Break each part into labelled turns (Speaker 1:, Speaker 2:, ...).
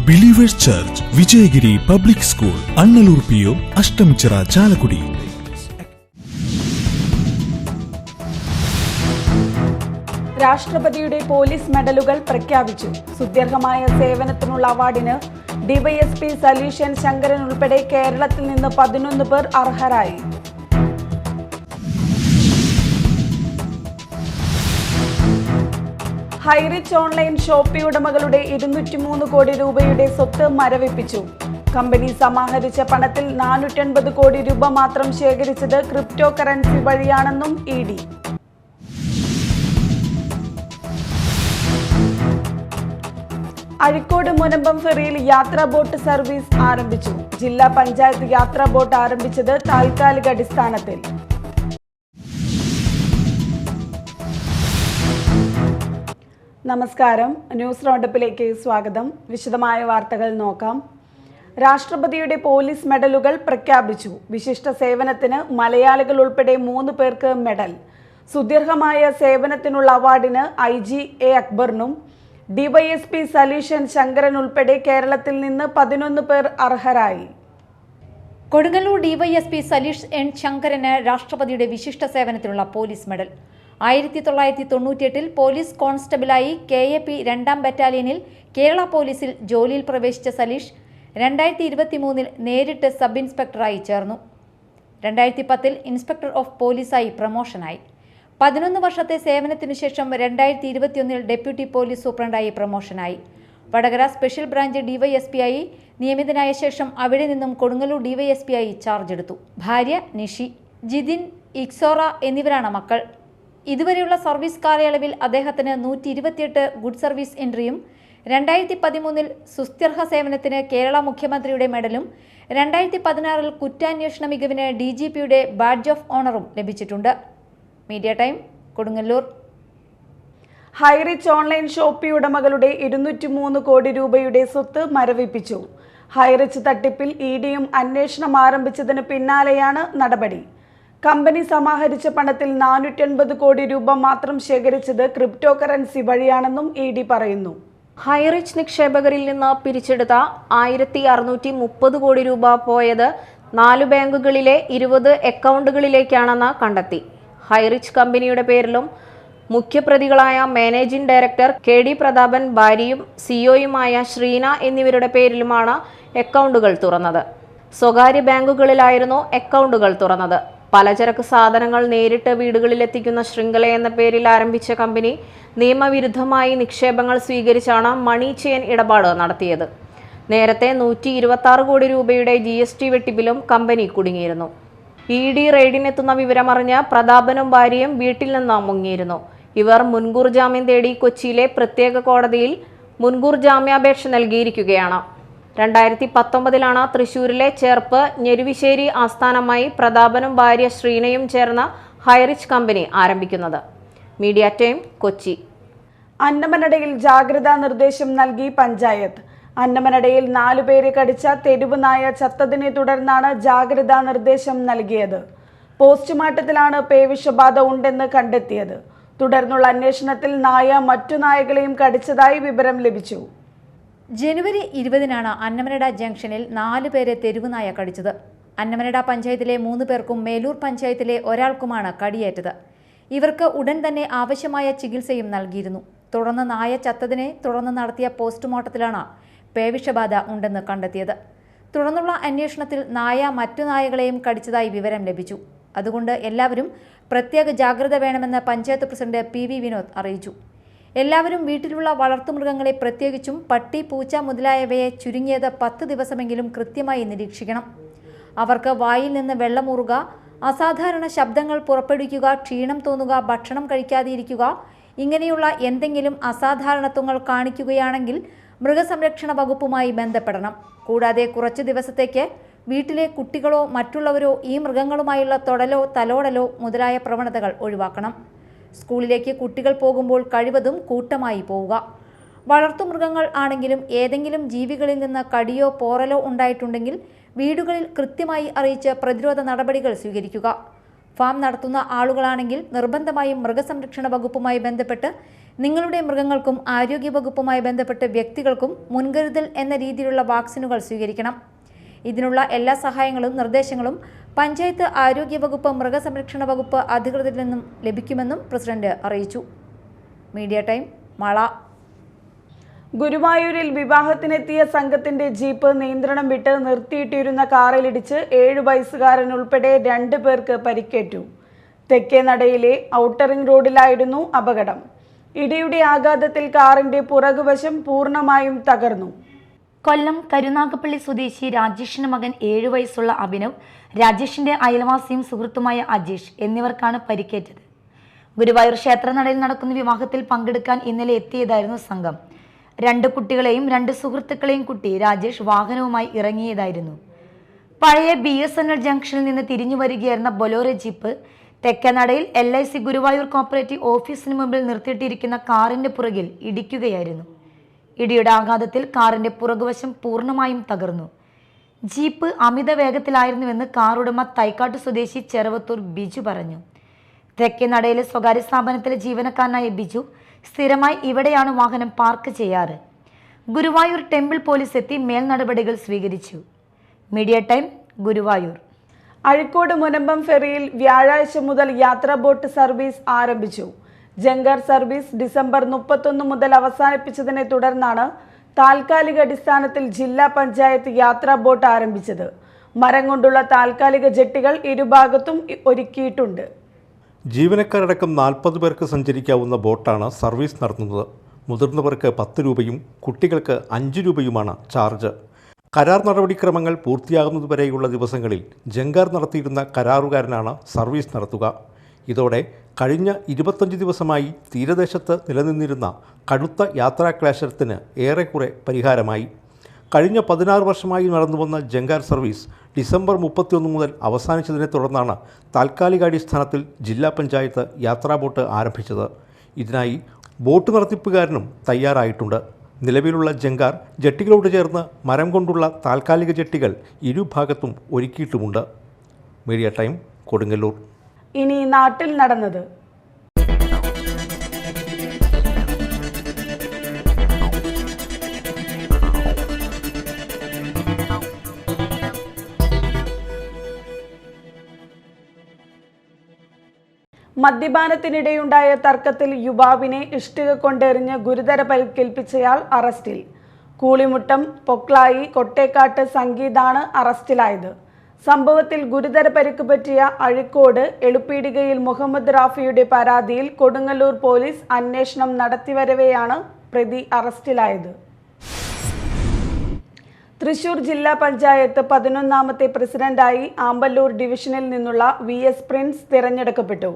Speaker 1: Believers Church, Vijayagiri public school, Annalur PO, Ashtamichira, Chalakudy.
Speaker 2: രാഷ്ട്രപതിയുടെ police മെഡലുകൾ പ്രഖ്യാപിച്ചു. സുദീർഘമായ സേവനത്തിനുള്ള അവാർഡിന് ഡിവൈഎസ്പി സലീഷൻ ശങ്കരൻ ഉൾപ്പെടെ കേരളത്തിൽ നിന്ന് 11 പേർ അർഹരായി. ഹൈറിച്ച് ഓൺലൈൻ ഷോപ്പി ഉടമകളുടെ 203 കോടി രൂപയുടെ സ്വത്ത് മരവിപ്പിച്ചു. കമ്പനി സമാഹരിച്ച പണത്തിൽ 480 കോടി രൂപ മാത്രം ശേഖരിച്ചത് ക്രിപ്റ്റോ കറൻസി വഴിയാണെന്നും ED. അഴീക്കോട് മുനമ്പം ഫെറിയിൽ യാത്രാ ബോട്ട് സർവീസ് ആരംഭിച്ചു. ജില്ലാ പഞ്ചായത്ത് യാത്രാ ബോട്ട് ആരംഭിച്ചത് താൽക്കാലിക അടിസ്ഥാനത്തിൽ. നമസ്കാരം, ന്യൂസ് റൗണ്ടപ്പിലേക്ക് സ്വാഗതം. വിശദമായ വാർത്തകൾ നോക്കാം. രാഷ്ട്രപതിയുടെ പോലീസ് മെഡലുകൾ പ്രഖ്യാപിച്ചു. വിശിഷ്ട സേവനത്തിന് മലയാളികൾ ഉൾപ്പെടെ 3 പേർക്ക് മെഡൽ. സുദീർഘമായ സേവനത്തിനുള്ള അവാർഡിന് IG A അക്ബറിനും ഡിവൈഎസ്പി സലീഷൻ ശങ്കരൻ ഉൾപ്പെടെ കേരളത്തിൽ നിന്ന് 11 പേർ അർഹരായി.
Speaker 3: കൊടുങ്ങല്ലൂർ ഡിവൈഎസ്പി സലീഷ് N ശങ്കരന് രാഷ്ട്രപതിയുടെ വിശിഷ്ട സേവനത്തിനുള്ള പോലീസ് മെഡൽ. 1998 പോലീസ് കോൺസ്റ്റബിളായി KAP 2ാം ബറ്റാലിയനിൽ കേരള പോലീസിൽ ജോലിയിൽ പ്രവേശിച്ച സലീഷ് 2023 നേരിട്ട് സബ് ഇൻസ്പെക്ടറായി ചേർന്നു. 2010 ഇൻസ്പെക്ടർ ഓഫ് പോലീസായി പ്രമോഷനായി. 11 വർഷത്തെ സേവനത്തിനു ശേഷം 2021 ഡെപ്യൂട്ടി പോലീസ് സൂപ്രണ്ടായി പ്രമോഷനായി. വടകര സ്പെഷ്യൽ ബ്രാഞ്ച് ഡിവൈഎസ്പിയായി നിയമിതനായ ശേഷം അവിടെ നിന്നും കൊടുങ്ങല്ലൂർ ഡിവൈഎസ്പിയായി ചാർജ് എടുത്ു. ഭാര്യ നിഷി, ജിതിൻ, ഇക്സോറ എന്നിവരാണ് മക്കൾ. ഇതുവരെയുള്ള സർവീസ് കാലയളവിൽ അദ്ദേഹത്തിന് 128 ഗുഡ് സർവീസ് എൻട്രിയും 2013 സുസ്ഥിർഹ സേവനത്തിന് കേരള മുഖ്യമന്ത്രിയുടെ മെഡലും 2016 കുറ്റാന്വേഷണ മികവിന് DGPയുടെ ബാഡ്ജ് ഓഫ് ഓണറും ലഭിച്ചിട്ടുണ്ട്. Media Time, Kodungallur.
Speaker 2: Highrich online Shopee ഉടമകളുടെ 203 കോടി രൂപയുടെ സ്വത്ത് മരവിപ്പിച്ചു. ഹൈറിച്ച് തട്ടിപ്പിൽ EDയും അന്വേഷണം ആരംഭിച്ചതിന് പിന്നാലെയാണ് നടപടി. കമ്പനി സമാഹരിച്ച പണത്തിൽ 480 കോടി രൂപ മാത്രം ശേഖരിച്ചത് ക്രിപ്റ്റോ കറൻസി വഴിയാണെന്നും ED പറയുന്നു.
Speaker 4: ഹൈറിച്ച് നിക്ഷേപകരിൽ നിന്ന് പിരിച്ചെടുത്ത 1630 കോടി രൂപ പോയത് 4 ബാങ്കുകളിലെ 20 അക്കൗണ്ടുകളിലേക്കാണെന്ന് കണ്ടെത്തി. ഹൈറിച്ച് കമ്പനിയുടെ പേരിലും മുഖ്യപ്രതികളായ മാനേജിംഗ് ഡയറക്ടർ KD പ്രതാപൻ, ഭാര്യയും CEOയുമായ ശ്രീന എന്നിവരുടെ പേരിലുമാണ് അക്കൗണ്ടുകൾ തുറന്നത്. സ്വകാര്യ ബാങ്കുകളിലായിരുന്നു അക്കൗണ്ടുകൾ തുറന്നത്. പലചരക്ക് സാധനങ്ങൾ നേരിട്ട് വീടുകളിലെത്തിക്കുന്ന ശൃംഖല എന്ന പേരിൽ ആരംഭിച്ച കമ്പനി നിയമവിരുദ്ധമായി നിക്ഷേപങ്ങൾ സ്വീകരിച്ചാണ് മണി ചെയിൻ ഇടപാട് നടത്തിയത്. നേരത്തെ 126 കോടി രൂപയുടെ GST വെട്ടിപ്പിലും കമ്പനി കുടുങ്ങിയിരുന്നു. ED റെയ്ഡിനെത്തുന്ന വിവരമറിഞ്ഞ് പ്രതാപനും ഭാര്യയും വീട്ടിൽ നിന്ന് മുങ്ങിയിരുന്നു. ഇവർ മുൻകൂർ ജാമ്യം തേടി കൊച്ചിയിലെ പ്രത്യേക കോടതിയിൽ മുൻകൂർ ജാമ്യാപേക്ഷ നൽകിയിരിക്കുകയാണ്. 2019 തൃശൂരിലെ ചേർപ്പ് ഞെരുവിശ്ശേരി ആസ്ഥാനമായി പ്രതാപനും ഭാര്യ ശ്രീനയും ചേർന്ന ഹൈറിച്ച് കമ്പനി ആരംഭിക്കുന്നത്. Media Time, Kochi.
Speaker 2: അന്നമനടയിൽ ജാഗ്രതാ നിർദ്ദേശം നൽകി പഞ്ചായത്ത്. അന്നമനടയിൽ 4 പേരെ കടിച്ച തെരുവ് നായ ചത്തതിനെ തുടർന്നാണ് ജാഗ്രതാ നിർദ്ദേശം നൽകിയത്. പോസ്റ്റ്മോർട്ടത്തിലാണ് പേവിഷബാധ ഉണ്ടെന്ന് കണ്ടെത്തിയത്. തുടർന്നുള്ള അന്വേഷണത്തിൽ നായ മറ്റു നായകളെയും കടിച്ചതായി വിവരം ലഭിച്ചു.
Speaker 3: ജനുവരി 20 അന്നമനട ജംഗ്ഷനിൽ 4 പേരെ തെരുവുനായ കടിച്ചത്. അന്നമനട പഞ്ചായത്തിലെ 3 പേർക്കും മേലൂർ പഞ്ചായത്തിലെ ഒരാൾക്കുമാണ് കടിയേറ്റത്. ഇവർക്ക് ഉടൻ തന്നെ ആവശ്യമായ ചികിത്സയും നൽകിയിരുന്നു. തുടർന്ന് നായ ചത്തതിനെ തുടർന്ന് നടത്തിയ പോസ്റ്റ്മോർട്ടത്തിലാണ് പേവിഷബാധ ഉണ്ടെന്ന് കണ്ടെത്തിയത്. തുടർന്നുള്ള അന്വേഷണത്തിൽ നായ മറ്റു നായകളെയും കടിച്ചതായി വിവരം ലഭിച്ചു. അതുകൊണ്ട് എല്ലാവരും പ്രത്യേക ജാഗ്രത വേണമെന്ന് പഞ്ചായത്ത് പ്രസിഡന്റ് PV വിനോദ് അറിയിച്ചു. എല്ലാവരും വീട്ടിലുള്ള വളർത്തുമൃഗങ്ങളെ, പ്രത്യേകിച്ചും പട്ടി, പൂച്ച മുതലായവയെ ചുരുങ്ങിയത് 10 ദിവസമെങ്കിലും കൃത്യമായി നിരീക്ഷിക്കണം. അവർക്ക് വായിൽ നിന്ന് വെള്ളമൂറുക, അസാധാരണ ശബ്ദങ്ങൾ പുറപ്പെടുവിക്കുക, ക്ഷീണം തോന്നുക, ഭക്ഷണം കഴിക്കാതിരിക്കുക, ഇങ്ങനെയുള്ള എന്തെങ്കിലും അസാധാരണത്വങ്ങൾ കാണിക്കുകയാണെങ്കിൽ മൃഗസംരക്ഷണ വകുപ്പുമായി ബന്ധപ്പെടണം. കൂടാതെ കുറച്ച് ദിവസത്തേക്ക് വീട്ടിലെ കുട്ടികളോ മറ്റുള്ളവരോ ഈ മൃഗങ്ങളുമായുള്ള തൊടലോ തലോടലോ മുതലായ പ്രവണതകൾ ഒഴിവാക്കണം. സ്കൂളിലേക്ക് കുട്ടികൾ പോകുമ്പോൾ കഴിവതും കൂട്ടമായി പോവുക. വളർത്തുമൃഗങ്ങൾ ആണെങ്കിലും ഏതെങ്കിലും ജീവികളിൽ നിന്ന് കടിയോ പോറലോ ഉണ്ടായിട്ടുണ്ടെങ്കിൽ വീടുകളിൽ കൃത്യമായി അറിയിച്ച് പ്രതിരോധ നടപടികൾ സ്വീകരിക്കുക. ഫാം നടത്തുന്ന ആളുകളാണെങ്കിൽ നിർബന്ധമായും മൃഗസംരക്ഷണ വകുപ്പുമായി ബന്ധപ്പെട്ട് നിങ്ങളുടെ മൃഗങ്ങൾക്കും ആരോഗ്യവകുപ്പുമായി ബന്ധപ്പെട്ട വ്യക്തികൾക്കും മുൻകരുതൽ എന്ന രീതിയിലുള്ള വാക്സിനുകൾ സ്വീകരിക്കണം. ഇതിനുള്ള എല്ലാ സഹായങ്ങളും നിർദ്ദേശങ്ങളും പഞ്ചായത്ത് ആരോഗ്യവകുപ്പ്, മൃഗസംരക്ഷണ വകുപ്പ് അധികൃതരിൽ നിന്നും ലഭിക്കുമെന്നും പ്രസിഡന്റ് അറിയിച്ചു. Media time, Mala.
Speaker 2: ഗുരുവായൂരിൽ വിവാഹത്തിനെത്തിയ സംഘത്തിന്റെ ജീപ്പ് നിയന്ത്രണം വിട്ട് നിർത്തിയിട്ടിരുന്ന കാറിലിടിച്ച് 7 വയസ്സുകാരൻ ഉൾപ്പെടെ 2 പേർക്ക് പരിക്കേറ്റു. തെക്കേനടയിലെ ഔട്ടറിംഗ് റോഡിലായിരുന്നു അപകടം. ഇടിയുടെ ആഘാതത്തിൽ കാറിന്റെ പുറകുവശം പൂർണ്ണമായും തകർന്നു.
Speaker 5: കൊല്ലം കരുനാഗപ്പള്ളി സ്വദേശി രാജേഷിന്റെ മകൻ 7 വയസ്സുള്ള അഭിനവ്, രാജേഷിന്റെ അയൽവാസിയും സുഹൃത്തുമായ അജേഷ് എന്നിവർക്കാണ് പരിക്കേറ്റത്. ഗുരുവായൂർ ക്ഷേത്രനടയിൽ നടക്കുന്ന വിവാഹത്തിൽ പങ്കെടുക്കാൻ ഇന്നലെ എത്തിയതായിരുന്നു സംഘം. 2 കുട്ടികളെയും 2 സുഹൃത്തുക്കളെയും കൂട്ടി രാജേഷ് വാഹനവുമായി ഇറങ്ങിയതായിരുന്നു. പഴയ BSNL ജംഗ്ഷനിൽ നിന്ന് തിരിഞ്ഞു വരികയായിരുന്ന ബൊലോറോ ജീപ്പ് തെക്കേനടയിൽ LIC ഗുരുവായൂർ കോപ്പറേറ്റീവ് ഓഫീസിന് മുമ്പിൽ നിർത്തിയിട്ടിരിക്കുന്ന കാറിന്റെ പുറകിൽ ഇടിക്കുകയായിരുന്നു. ഇടിയുടെ ആഘാതത്തിൽ കാറിന്റെ പുറകുവശം പൂർണ്ണമായും തകർന്നു. ജീപ്പ് അമിത വേഗത്തിലായിരുന്നുവെന്ന് കാറുടമ തൈക്കാട്ട് സ്വദേശി ചെറുവത്തൂർ ബിജു പറഞ്ഞു. തെക്കേനടയിലെ സ്വകാര്യ സ്ഥാപനത്തിലെ ജീവനക്കാരനായ ബിജു സ്ഥിരമായി ഇവിടെയാണ് വാഹനം പാർക്ക് ചെയ്യാറ്. ഗുരുവായൂർ ടെമ്പിൾ പോലീസ് എത്തി മേൽ നടപടികൾ സ്വീകരിച്ചു. Media Time, Guruvayur.
Speaker 2: അഴീക്കോട് മുനമ്പം ഫെറിയിൽ വ്യാഴാഴ്ച മുതൽ യാത്രാ ബോട്ട് സർവീസ് ആരംഭിച്ചു. ജങ്കർ സർവീസ് ഡിസംബർ 31 മുതൽ അവസാനിപ്പിച്ചതിനെ തുടർന്നാണ് താൽക്കാലിക അടിസ്ഥാനത്തിൽ ജില്ലാ പഞ്ചായത്ത് യാത്രാ ബോട്ട് ആരംഭിച്ചത്. മരം കൊണ്ടുള്ള താൽക്കാലിക ജെട്ടികൾ ഇരുഭാഗത്തും ഒരുക്കിയിട്ടുണ്ട്.
Speaker 6: ജീവനക്കാരടക്കം 40 പേർക്ക് സഞ്ചരിക്കാവുന്ന ബോട്ടാണ് സർവീസ് നടത്തുന്നത്. മുതിർന്നവർക്ക് 10 രൂപയും കുട്ടികൾക്ക് 5 രൂപയുമാണ് ചാർജ്. കരാർ നടപടിക്രമങ്ങൾ പൂർത്തിയാകുന്നതുവരെയുള്ള ദിവസങ്ങളിൽ ജങ്കാർ നടത്തിയിരുന്ന കരാറുകാരനാണ് സർവീസ് നടത്തുക. ഇതോടെ കഴിഞ്ഞ 25 ദിവസമായി തീരദേശത്ത് നിലനിന്നിരുന്ന കടുത്ത യാത്രാക്ലേശത്തിന് ഏറെക്കുറെ പരിഹാരമായി. കഴിഞ്ഞ 16 വർഷമായി നടന്നുവന്ന ജങ്കാർ സർവീസ് ഡിസംബർ 31 മുതൽ അവസാനിച്ചതിനെ തുടർന്നാണ് താൽക്കാലികാടിസ്ഥാനത്തിൽ ജില്ലാ പഞ്ചായത്ത് യാത്രാ ബോട്ട് ആരംഭിച്ചത്. ഇതിനായി ബോട്ട് നടത്തിപ്പുകാരനും തയ്യാറായിട്ടുണ്ട്. നിലവിലുള്ള ജങ്കാർ ജെട്ടികളോട് ചേർന്ന് മരം കൊണ്ടുള്ള താൽക്കാലിക ജെട്ടികൾ ഇരുഭാഗത്തും ഒരുക്കിയിട്ടുമുണ്ട്. Media Time, Kodungallur.
Speaker 2: ഇനി നാട്ടിൽ നടന്നത്. മദ്യപാനത്തിനിടെയുണ്ടായ തർക്കത്തിൽ യുവാവിനെ ഇഷ്ടിക കൊണ്ടെറിഞ്ഞ് ഗുരുതര പരിക്കേൽപ്പിച്ചയാൾ അറസ്റ്റിൽ. കൂളിമുട്ടം പൊക്ലായി കൊട്ടേക്കാട്ട് സംഗീതാണ് അറസ്റ്റിലായത്. സംഭവത്തിൽ ഗുരുതര പരിക്ക് പറ്റിയ അഴീക്കോട് എളുപ്പീടികയിൽ മുഹമ്മദ് റാഫിയുടെ പരാതിയിൽ കൊടുങ്ങല്ലൂർ പോലീസ് അന്വേഷണം നടത്തിവരവെയാണ് പ്രതി അറസ്റ്റിലായത്. തൃശൂർ ജില്ലാ പഞ്ചായത്ത് 11ാമത്തെ പ്രസിഡന്റായി ആമ്പല്ലൂർ ഡിവിഷനിൽ നിന്നുള്ള VS പ്രിൻസ് തിരഞ്ഞെടുക്കപ്പെട്ടു.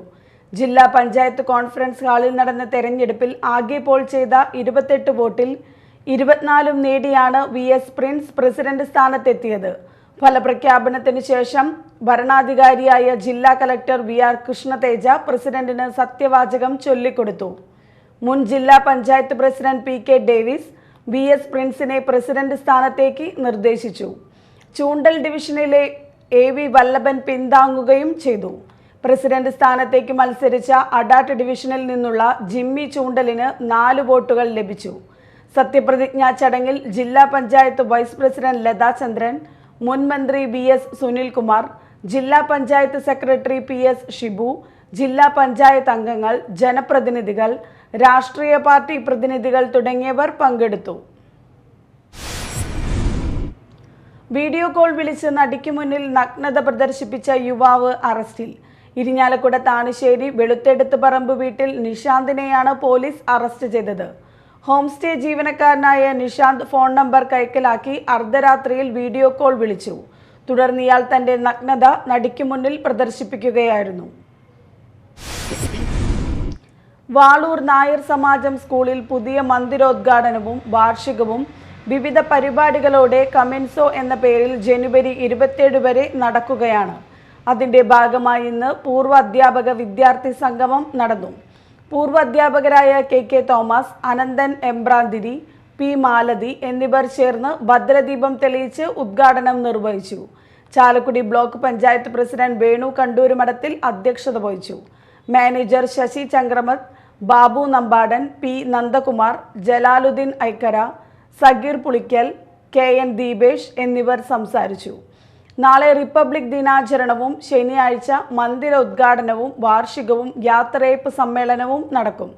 Speaker 2: ജില്ലാ പഞ്ചായത്ത് കോൺഫറൻസ് ഹാളിൽ നടന്ന തെരഞ്ഞെടുപ്പിൽ ആകെ പോൾ ചെയ്ത 28 വോട്ടിൽ 24 നേടിയാണ് VS പ്രിൻസ് പ്രസിഡന്റ് സ്ഥാനത്തെത്തിയത്. ഫലപ്രഖ്യാപനത്തിന് ശേഷം ഭരണാധികാരിയായ ജില്ലാ കലക്ടർ VR കൃഷ്ണതേജ പ്രസിഡന്റിന് സത്യവാചകം ചൊല്ലിക്കൊടുത്തു. മുൻ ജില്ലാ panchayat president PK Davis VS പ്രിൻസിനെ പ്രസിഡന്റ് സ്ഥാനത്തേക്ക് നിർദ്ദേശിച്ചു. ചൂണ്ടൽ ഡിവിഷനിലെ AV വല്ലഭൻ പിന്താങ്ങുകയും ചെയ്തു. പ്രസിഡന്റ് സ്ഥാനത്തേക്ക് മത്സരിച്ച അഡാട്ട് ഡിവിഷനിൽ നിന്നുള്ള ജിമ്മി ചൂണ്ടലിന് 4 വോട്ടുകൾ ലഭിച്ചു. സത്യപ്രതിജ്ഞാ ചടങ്ങിൽ ജില്ലാ പഞ്ചായത്ത് വൈസ് പ്രസിഡന്റ് ലതാ ചന്ദ്രൻ, മുൻ മന്ത്രി VS സുനിൽകുമാർ, ജില്ലാ പഞ്ചായത്ത് സെക്രട്ടറി PS ഷിബു, ജില്ലാ പഞ്ചായത്ത് അംഗങ്ങൾ, ജനപ്രതിനിധികൾ, രാഷ്ട്രീയ പാർട്ടി പ്രതിനിധികൾ തുടങ്ങിയവർ പങ്കെടുത്തു. വീഡിയോ കോൾ വിളിച്ച് നടിക്ക് മുന്നിൽ നഗ്നത പ്രദർശിപ്പിച്ച യുവാവ് അറസ്റ്റിൽ. ഇരിഞ്ഞാലക്കുട താണിശ്ശേരി വെളുത്തെടുത്ത് പറമ്പ് വീട്ടിൽ നിഷാന്തിനെയാണ് പോലീസ് അറസ്റ്റ് ചെയ്തത്. ഹോം സ്റ്റേ ജീവനക്കാരനായ നിഷാന്ത് ഫോൺ നമ്പർ കൈക്കലാക്കി അർദ്ധരാത്രിയിൽ വീഡിയോ കോൾ വിളിച്ചു. തുടർന്ന് ഇയാൾ തന്റെ നഗ്നത നടിക്ക് മുന്നിൽ പ്രദർശിപ്പിക്കുകയായിരുന്നു. വാളൂർ നായർ സമാജം സ്കൂളിൽ പുതിയ മന്ദിരോദ്ഘാടനവും വാർഷികവും വിവിധ പരിപാടികളോടെ കമിൻസോ എന്ന പേരിൽ ജനുവരി 27 വരെ നടക്കുകയാണ്. അതിന്റെ ഭാഗമായി ഇന്ന് പൂർവ്വ അധ്യാപക വിദ്യാർത്ഥി സംഗമം നടന്നു. പൂർവ്വ അധ്യാപകരായ KK Thomas, Ananthan Embranthiri, P Malathi എന്നിവർ ചേർന്ന് ഭദ്രദീപം തെളിയിച്ച് ഉദ്ഘാടനം നിർവഹിച്ചു. ചാലക്കുടി ബ്ലോക്ക് പഞ്ചായത്ത് പ്രസിഡന്റ് വേണു കണ്ടൂരുമഠത്തിൽ അധ്യക്ഷത വഹിച്ചു. Manager Sasi Chamkramath, Babu Nambadan, P Nandakumar, Jalaluddin Aikkara, Sageer Pulikkal, KN Deepesh എന്നിവർ സംസാരിച്ചു. നാളെ റിപ്പബ്ലിക് ദിനാചരണവും ശനിയാഴ്ച മന്ദിര ഉദ്ഘാടനവും വാർഷികവും യാത്രയയപ്പ് സമ്മേളനവും നടക്കും.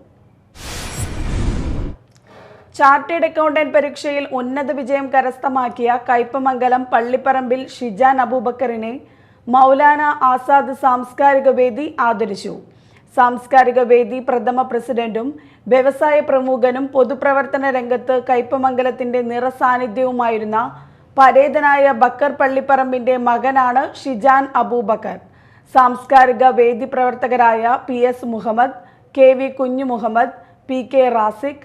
Speaker 2: ചാർട്ടേഡ് അക്കൗണ്ടന്റ് പരീക്ഷയിൽ ഉന്നത വിജയം കരസ്ഥമാക്കിയ കയ്പമംഗലം പള്ളിപ്പറമ്പിൽ ഷിജാൻ അബൂബക്കറിനെ മൗലാന ആസാദ് സാംസ്കാരിക വേദി ആദരിച്ചു. സാംസ്കാരിക വേദി പ്രഥമ പ്രസിഡന്റും വ്യവസായ പ്രമുഖനും പൊതുപ്രവർത്തന രംഗത്ത് കയ്പമംഗലത്തിന്റെ നിറസാന്നിധ്യവുമായിരുന്ന പരേതനായ ബക്കർ പള്ളിപ്പറമ്പിന്റെ മകനാണ് ഷിജാൻ അബൂബക്കർ. സാംസ്കാരിക വേദി പ്രവർത്തകരായ PS മുഹമ്മദ്, KV കുഞ്ഞു Muhammad, PK Raziq,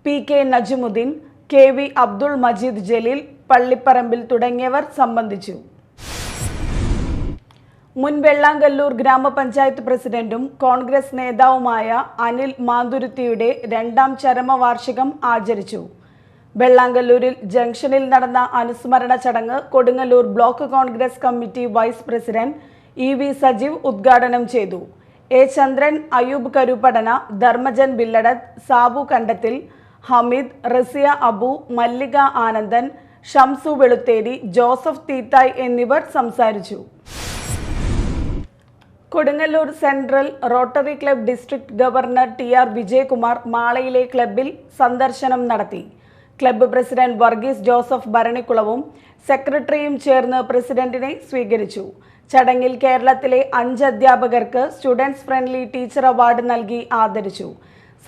Speaker 2: PK Najmuddin, KV Abdul Majeed Jaleel പള്ളിപ്പറമ്പിൽ തുടങ്ങിയവർ സംബന്ധിച്ചു. മുൻ വെള്ളാങ്കല്ലൂർ ഗ്രാമപഞ്ചായത്ത് പ്രസിഡന്റും കോൺഗ്രസ് നേതാവുമായ അനിൽ മാന്തുരുത്തിയുടെ 2ാം ചരമവാർഷികം ആചരിച്ചു. വെള്ളാങ്കല്ലൂരിൽ ജംഗ്ഷനിൽ നടന്ന അനുസ്മരണ ചടങ്ങ് Kodungallur block Congress committee vice president EV Sajeev ഉദ്ഘാടനം ചെയ്തു. A ചന്ദ്രൻ, അയൂബ് കരുപടന, ധർമ്മജൻ ബില്ലടത്ത്, സാബു കണ്ടത്തിൽ, ഹമീദ്, റസിയ അബു, മല്ലിക ആനന്ദൻ, ഷംസു വെളുത്തേരി, ജോസഫ് തീത്തായ് എന്നിവർ സംസാരിച്ചു. Kodungallur central Rotary club district governor TR Vijayakumar മാളയിലെ ക്ലബിൽ സന്ദർശനം നടത്തി. ക്ലബ്ബ് പ്രസിഡന്റ് വർഗീസ് ജോസഫ് ഭരണിക്കുളവും സെക്രട്ടറിയും ചേർന്ന് പ്രസിഡന്റിനെ സ്വീകരിച്ചു. ചടങ്ങിൽ കേരളത്തിലെ 5 അധ്യാപകർക്ക് സ്റ്റുഡൻസ് ഫ്രണ്ട്ലി ടീച്ചർ അവാർഡ് നൽകി ആദരിച്ചു.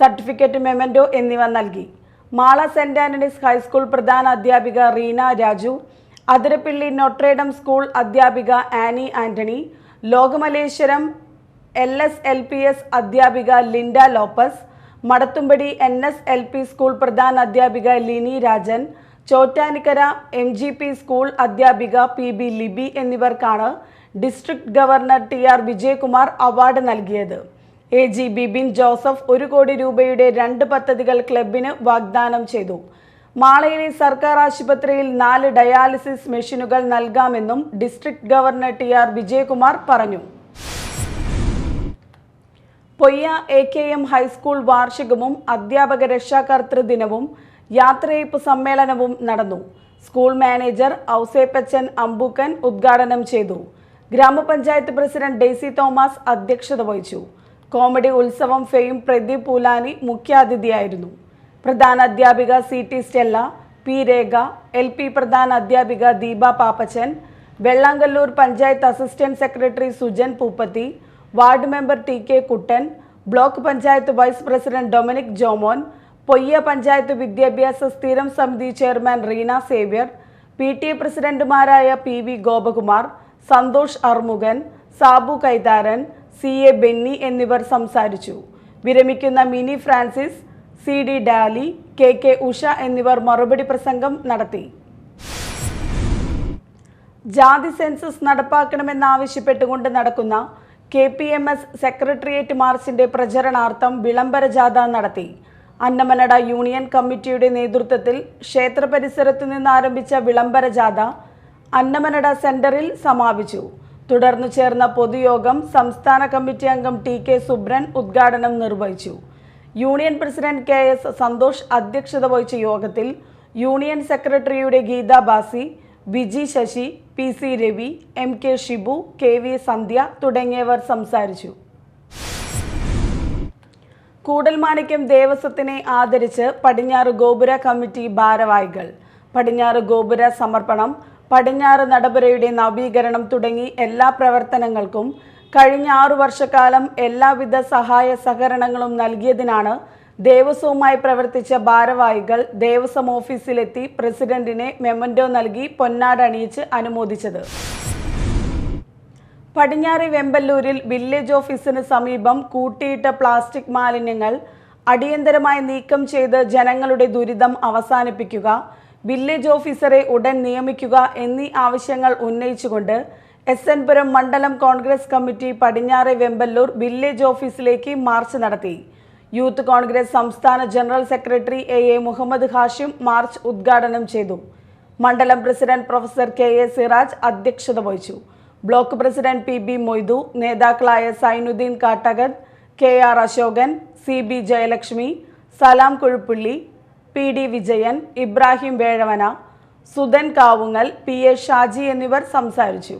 Speaker 2: സർട്ടിഫിക്കറ്റ്, മെമന്റോ എന്നിവ നൽകി. മാള സെന്റ് ആന്റണീസ് ഹൈസ്കൂൾ പ്രധാന അധ്യാപിക റീന രാജു, അതിരപ്പിള്ളി നോട്രേഡം സ്കൂൾ അധ്യാപിക ആനി ആന്റണി, ലോകമലേശ്വരം LSLPS അധ്യാപിക Linda Lopez, Madathumpady NSLP school പ്രധാന അധ്യാപിക ലിനി രാജൻ, ചോറ്റാനിക്കര MGP സ്കൂൾ അധ്യാപിക PB ലിബി എന്നിവർക്കാണ് district governor TR Vijayakumar award നൽകിയത്. AG ബിബിൻ ജോസഫ് 1 കോടി രൂപയുടെ 2 പദ്ധതികൾ ക്ലബിന് വാഗ്ദാനം ചെയ്തു. മാളയിലെ സർക്കാർ ആശുപത്രിയിൽ 4 ഡയാലിസിസ് മെഷീനുകൾ നൽകാമെന്നും ഡിസ്ട്രിക്ട് ഗവർണർ TR വിജയകുമാർ പറഞ്ഞു. പൊയ്യ AKM ഹൈസ്കൂൾ വാർഷികവും അധ്യാപക രക്ഷാകർതൃ ദിനവും യാത്രയയപ്പ് സമ്മേളനവും നടന്നു. സ്കൂൾ മാനേജർ ഔസേപ്പച്ചൻ അമ്പൂക്കൻ ഉദ്ഘാടനം ചെയ്തു. ഗ്രാമപഞ്ചായത്ത് പ്രസിഡന്റ് ഡെയ്സി തോമസ് അധ്യക്ഷത വഹിച്ചു. കോമഡി ഉത്സവം ഫെയിം പ്രദീപ് പൂലാനി മുഖ്യാതിഥിയായിരുന്നു. പ്രധാന അധ്യാപിക CT Stella, P Rekha, LP പ്രധാന അധ്യാപിക Deepa Pappachan, Vellangallur panchayat assistant secretary Sujan Poopathi, ward member TK Kuttan, block panchayat vice president Dominic Jomon, Poyya panchayat വിദ്യാഭ്യാസ സ്ഥിരം സമിതി ചെയർമാൻ റീന സേവ്യർ, PTA പ്രസിഡന്റുമാരായ PV Gopakumar, Santhosh Armukhan, Sabu Kaitharan, CA Benny എന്നിവർ സംസാരിച്ചു. വിരമിക്കുന്ന Mini Francis, CD Dali, KK Usha എന്നിവർ മറുപടി പ്രസംഗം നടത്തി. ജാതി സെൻസസ് നടപ്പാക്കണമെന്നാവശ്യപ്പെട്ടുകൊണ്ട് നടക്കുന്ന KPMS സെക്രട്ടേറിയറ്റ് മാർച്ചിന്റെ പ്രചരണാർത്ഥം വിളംബര ജാഥ നടത്തി. അന്നമനട യൂണിയൻ കമ്മിറ്റിയുടെ നേതൃത്വത്തിൽ ക്ഷേത്ര പരിസരത്തു നിന്ന് ആരംഭിച്ച വിളംബര ജാഥ അന്നമനട സെന്ററിൽ സമാപിച്ചു. തുടർന്ന് ചേർന്ന പൊതുയോഗം സംസ്ഥാന കമ്മിറ്റി അംഗം TK സുബ്രൻ ഉദ്ഘാടനം നിർവഹിച്ചു. യൂണിയൻ പ്രസിഡന്റ് KS സന്തോഷ് അധ്യക്ഷത വഹിച്ച യോഗത്തിൽ യൂണിയൻ സെക്രട്ടറിയുടെ ഗീത ബാസി, Viji Sasi, PC Ravi, MK Shibu, KV സന്ധ്യ തുടങ്ങിയവർ സംസാരിച്ചു. കൂടൽമാണിക്യം ദേവസ്വത്തിനെ ആദരിച്ച് പടിഞ്ഞാറ് ഗോപുര കമ്മിറ്റി ഭാരവാഹികൾ. പടിഞ്ഞാറ് ഗോപുര സമർപ്പണം, പടിഞ്ഞാറ് നടപുരയുടെ നവീകരണം തുടങ്ങി എല്ലാ പ്രവർത്തനങ്ങൾക്കും കഴിഞ്ഞ 6 വർഷക്കാലം എല്ലാവിധ സഹായ സഹകരണങ്ങളും നൽകിയതിനാണ് ദേവസ്വവുമായി പ്രവർത്തിച്ച ഭാരവാഹികൾ ദേവസ്വം ഓഫീസിലെത്തി പ്രസിഡന്റിനെ മെമന്റോ നൽകി പൊന്നാട അണിയിച്ച് അനുമോദിച്ചത്. പടിഞ്ഞാറെ വെമ്പല്ലൂരിൽ വില്ലേജ് ഓഫീസിന് സമീപം കൂട്ടിയിട്ട പ്ലാസ്റ്റിക് മാലിന്യങ്ങൾ അടിയന്തരമായി നീക്കം ചെയ്ത് ജനങ്ങളുടെ ദുരിതം അവസാനിപ്പിക്കുക, വില്ലേജ് ഓഫീസറെ ഉടൻ നിയമിക്കുക എന്നീ ആവശ്യങ്ങൾ ഉന്നയിച്ചുകൊണ്ട് SN പുരം മണ്ഡലം കോൺഗ്രസ് കമ്മിറ്റി പടിഞ്ഞാറെ വെമ്പല്ലൂർ വില്ലേജ് ഓഫീസിലേക്ക് മാർച്ച് നടത്തി. യൂത്ത് കോൺഗ്രസ് സംസ്ഥാന general secretary AA Muhammad Hashim march ഉദ്ഘാടനം ചെയ്തു. മണ്ഡലം പ്രസിഡന്റ് പ്രൊഫസർ KA സിറാജ് അധ്യക്ഷത വഹിച്ചു. ബ്ലോക്ക് പ്രസിഡന്റ് PB മൊയ്തു, നേതാക്കളായ സൈനുദ്ദീൻ കാട്ടകത്ത്, KR അശോകൻ, CB ജയലക്ഷ്മി, സലാം കുഴുപ്പുള്ളി, PD വിജയൻ, ഇബ്രാഹിം വേഴവന, സുധൻ കാവുങ്ങൽ, PA ഷാജി എന്നിവർ സംസാരിച്ചു.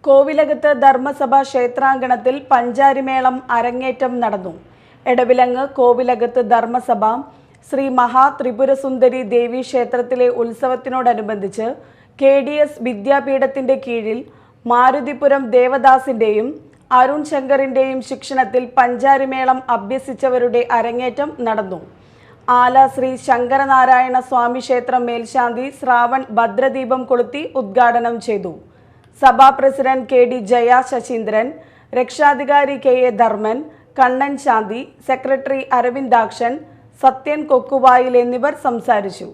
Speaker 2: കോവിലകത്ത് ധർമ്മസഭ ക്ഷേത്രാങ്കണത്തിൽ പഞ്ചാരിമേളം അരങ്ങേറ്റം നടന്നു. എടവിലങ്ങ് കോവിലകത്ത് ധർമ്മസഭ ശ്രീ മഹാ ത്രിപുരസുന്ദരി ദേവി ക്ഷേത്രത്തിലെ ഉത്സവത്തിനോടനുബന്ധിച്ച് KDS വിദ്യാപീഠത്തിന്റെ കീഴിൽ മാരുതിപുരം ദേവദാസിന്റെയും അരുൺ ശങ്കറിന്റെയും ശിക്ഷണത്തിൽ പഞ്ചാരിമേളം അഭ്യസിച്ചവരുടെ അരങ്ങേറ്റം നടന്നു. ആല ശ്രീ ശങ്കരനാരായണ സ്വാമി ക്ഷേത്രം മേൽശാന്തി ശ്രാവൺ ഭദ്രദീപം കൊളുത്തി ഉദ്ഘാടനം ചെയ്തു. സഭാ പ്രസിഡന്റ് KD ജയ ശശീന്ദ്രൻ, രക്ഷാധികാരി KA ധർമ്മൻ, കണ്ണൻ ശാന്തി, സെക്രട്ടറി അരവിന്ദാക്ഷൻ, സത്യൻ കൊക്കുവായിൽ എന്നിവർ സംസാരിച്ചു.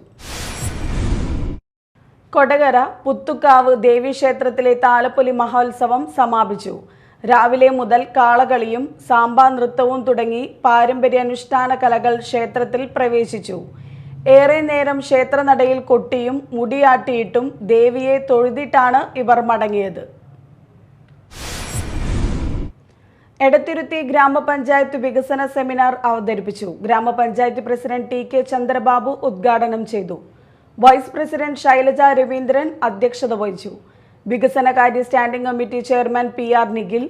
Speaker 2: കൊടകര പുത്തുക്കാവ് ദേവീക്ഷേത്രത്തിലെ താലപ്പൊലി മഹോത്സവം സമാപിച്ചു. രാവിലെ മുതൽ കാളകളിയും സാമ്പാ നൃത്തവും തുടങ്ങി പാരമ്പര്യാനുഷ്ഠാന കലകൾ ക്ഷേത്രത്തിൽ പ്രവേശിച്ചു. ഏറെ നേരം ക്ഷേത്രനടയിൽ കൊട്ടിയും മുടിയാട്ടിയിട്ടും ദേവിയെ തൊഴുതിട്ടാണ് ഇവർ മടങ്ങിയത്. എടത്തിരുത്തി ഗ്രാമപഞ്ചായത്ത് വികസന സെമിനാർ അവതരിപ്പിച്ചു. ഗ്രാമപഞ്ചായത്ത് പ്രസിഡന്റ് TK ചന്ദ്രബാബു ഉദ്ഘാടനം ചെയ്തു. വൈസ് പ്രസിഡന്റ് ശൈലജ രവീന്ദ്രൻ അധ്യക്ഷത വഹിച്ചു. വികസനകാര്യ standing committee chairman PR Nikhil,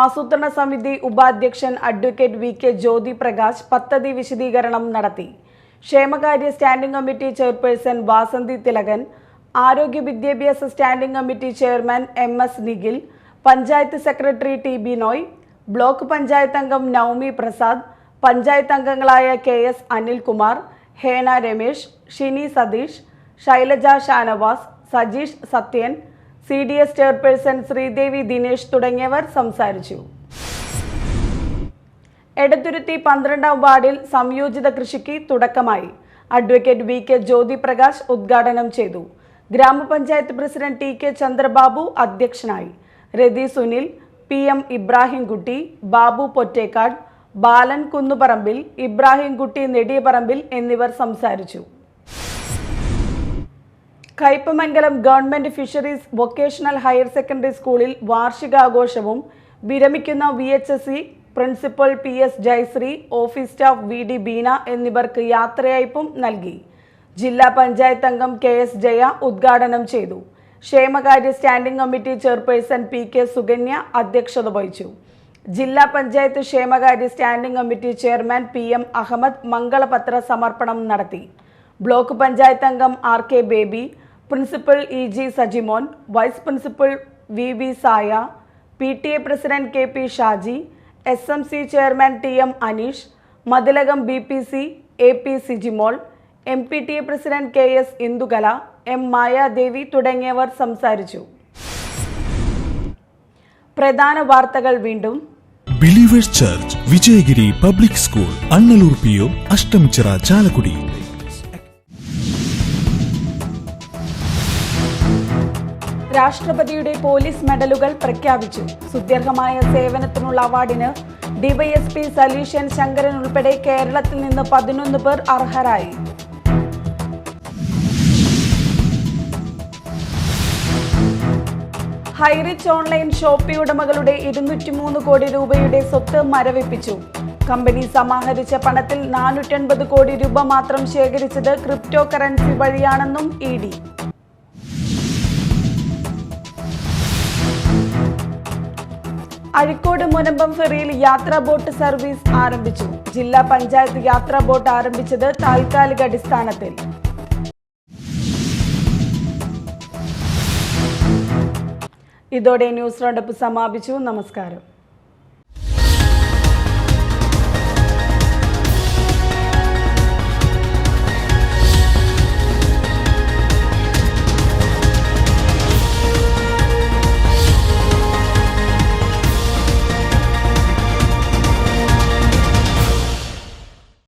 Speaker 2: ആസൂത്രണ സമിതി ഉപാധ്യക്ഷൻ അഡ്വക്കേറ്റ് VK ജ്യോതി പ്രകാശ് പദ്ധതി വിശദീകരണം നടത്തി. ക്ഷേമകാര്യ standing committee chairperson Vasanthi Thilakan, ആരോഗ്യ വിദ്യാഭ്യാസ standing committee chairman MS Nikhil, panchayat secretary TB Noy, block panchayat അംഗം നൌമി പ്രസാദ്, പഞ്ചായത്ത് അംഗങ്ങളായ KS Anilkumar, Hena Ramesh, Shini Satheesh, Shailaja Shanavas, Sajeesh Sathyan, CDS chairperson Sreedevi Dinesh തുടങ്ങിയവർ സംസാരിച്ചു. എടത്തുരുത്തി 12ാം വാർഡിൽ സംയോജിത കൃഷിക്ക് തുടക്കമായി. അഡ്വക്കേറ്റ് VK ജ്യോതി പ്രകാശ് ഉദ്ഘാടനം ചെയ്തു. ഗ്രാമപഞ്ചായത്ത് പ്രസിഡന്റ് TK ചന്ദ്രബാബു അധ്യക്ഷനായി. രതി സുനിൽ, PM ഇബ്രാഹിംകുട്ടി, ബാബു പൊറ്റേക്കാട്, ബാലൻ കുന്നുപറമ്പിൽ, ഇബ്രാഹിംകുട്ടി നെടിയപറമ്പിൽ എന്നിവർ സംസാരിച്ചു. Kaipamangalam government fisheries vocational higher secondary സ്കൂളിൽ വാർഷികാഘോഷവും വിരമിക്കുന്ന VHSC principal PS Jayasree, office staff VD Beena എന്നിവർക്ക് യാത്രയയപ്പും നൽകി. ജില്ലാ പഞ്ചായത്ത് അംഗം KS ജയ ഉദ്ഘാടനം ചെയ്തു. ക്ഷേമകാര്യ standing committee chairperson PK Sukanya അധ്യക്ഷത വഹിച്ചു. ജില്ലാ പഞ്ചായത്ത് ക്ഷേമകാര്യ standing committee chairman PM Ahammed മംഗളപത്ര സമർപ്പണം നടത്തി. ബ്ലോക്ക് പഞ്ചായത്ത് അംഗം RK Baby, principal EG Sajimon, vice principal VB Saya, PTA president KP Shaji, SMC chairman TM Aneesh, Mathilakam BPC AP Sijimol, MPTA president KS Indukala, M Mayadevi തുടങ്ങിയവർ സംസാരിച്ചു. പ്രധാന വാർത്തകൾ വീണ്ടും.
Speaker 1: Believers Church Vijayagiri public school Annalur PO Ashtamichira Chalakudy.
Speaker 2: രാഷ്ട്രപതിയുടെ പോലീസ് മെഡലുകൾ പ്രഖ്യാപിച്ചു. സുദീർഘമായ സേവനത്തിനുള്ള അവാർഡിന് DYSP സലീഷൻ ശങ്കരൻ ഉൾപ്പെടെ കേരളത്തിൽ നിന്ന് 11 പേർ അർഹരായി. ഹൈറിച്ച് ഓൺലൈൻ ഷോപ്പി ഉടമകളുടെ 203 കോടി രൂപയുടെ സ്വത്ത് മരവിപ്പിച്ചു. കമ്പനി സമാഹരിച്ച പണത്തിൽ 480 കോടി രൂപ മാത്രം ശേഖരിച്ചത് ക്രിപ്റ്റോ കറൻസി വഴിയാണെന്നും ED. അഴിക്കോട് മുനമ്പം ഫെറിയിൽ യാത്രാ ബോട്ട് സർവീസ് ആരംഭിച്ചു. ജില്ലാ പഞ്ചായത്ത് യാത്രാ ബോട്ട് ആരംഭിച്ചത് താൽക്കാലിക അടിസ്ഥാനത്തിൽ. ഇതോടെ ന്യൂസ് റൗണ്ടപ്പ് സമാപിച്ചു. നമസ്കാരം.